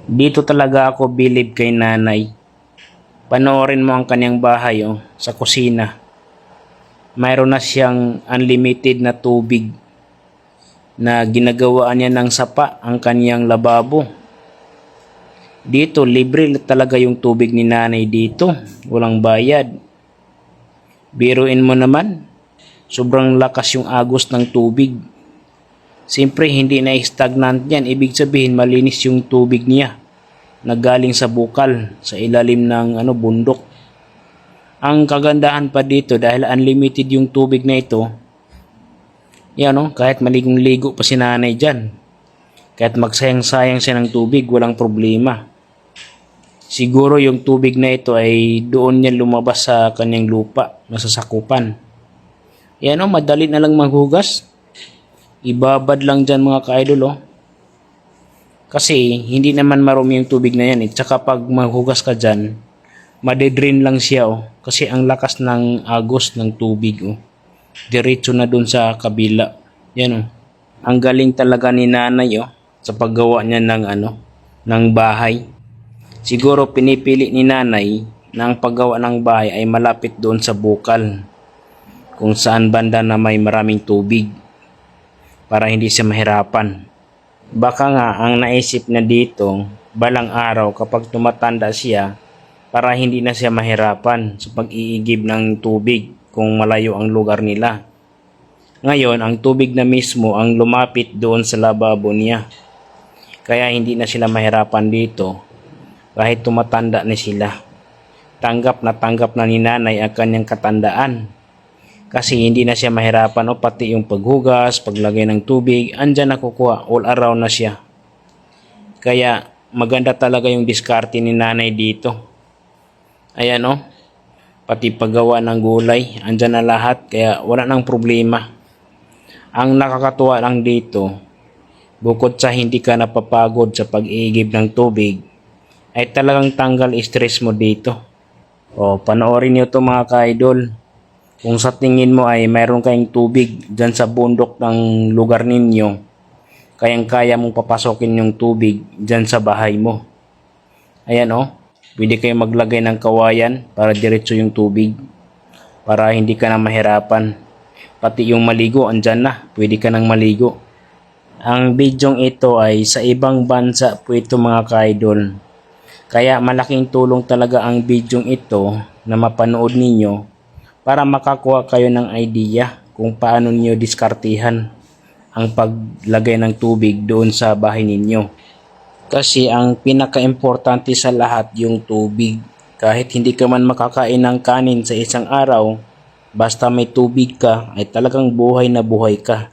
Dito talaga ako bilib kay nanay. Panoorin mo ang kanyang bahay sa kusina. Mayroon na siyang unlimited na tubig na ginagawaan niya ng sapa ang kanyang lababo. Dito libre talaga yung tubig ni nanay dito. Walang bayad. Biruin mo naman, sobrang lakas yung agos ng tubig. Siyempre hindi na stagnant yan. Ibig sabihin malinis yung tubig niya na galing sa bukal sa ilalim ng bundok. Ang kagandahan pa dito dahil unlimited yung tubig na ito, kahit maligong-ligo pa si nanay dyan, kahit magsayang-sayang siya ng tubig, walang problema. Siguro yung tubig na ito ay doon niya lumabas sa kanyang lupa, nasasakupan. Madali na lang maghugas. Ibabad lang dyan mga ka-idol. Kasi hindi naman marumi yung tubig na yan. Tsaka pag maghugas ka dyan, madedrain lang siya. Kasi ang lakas ng agos ng tubig. Diretso na dun sa kabila. Ang galing talaga ni nanay sa paggawa niya ng bahay. Siguro pinipili ni nanay na ang paggawa ng bahay ay malapit doon sa bukal. Kung saan banda na may maraming tubig. Para hindi siya mahirapan. Baka nga ang naisip na dito, balang araw kapag tumatanda siya, para hindi na siya mahirapan sa pag-iigib ng tubig kung malayo ang lugar nila. Ngayon, ang tubig na mismo ang lumapit doon sa lababo niya. Kaya hindi na sila mahirapan dito kahit tumatanda na sila. Tanggap na ni nanay ang kanyang katandaan. Kasi hindi na siya mahirapan pati yung paghugas, paglagay ng tubig, andyan nakukuha, all around na siya. Kaya maganda talaga yung diskarte ni nanay dito. Ayan pati paggawa ng gulay, andyan na lahat, kaya wala nang problema. Ang nakakatuwa lang dito, bukod sa hindi ka napapagod sa pag-iigib ng tubig, ay talagang tanggal stress mo dito. Panoorin niyo to mga ka-idol. Kung sa tingin mo ay mayroon kayong tubig dyan sa bundok ng lugar ninyo, kayang-kaya mong papasokin yung tubig dyan sa bahay mo. Ayan pwede kayong maglagay ng kawayan para diretso yung tubig. Para hindi ka na mahirapan. Pati yung maligo, andyan na. Pwede ka nang maligo. Ang bidyong ito ay sa ibang bansa po ito mga ka-idol. Kaya malaking tulong talaga ang bidyong ito na mapanood ninyo para makakuha kayo ng idea kung paano niyo diskartihan ang paglagay ng tubig doon sa bahay ninyo. Kasi ang pinaka-importante sa lahat yung tubig. Kahit hindi ka man makakain ng kanin sa isang araw, basta may tubig ka ay talagang buhay na buhay ka.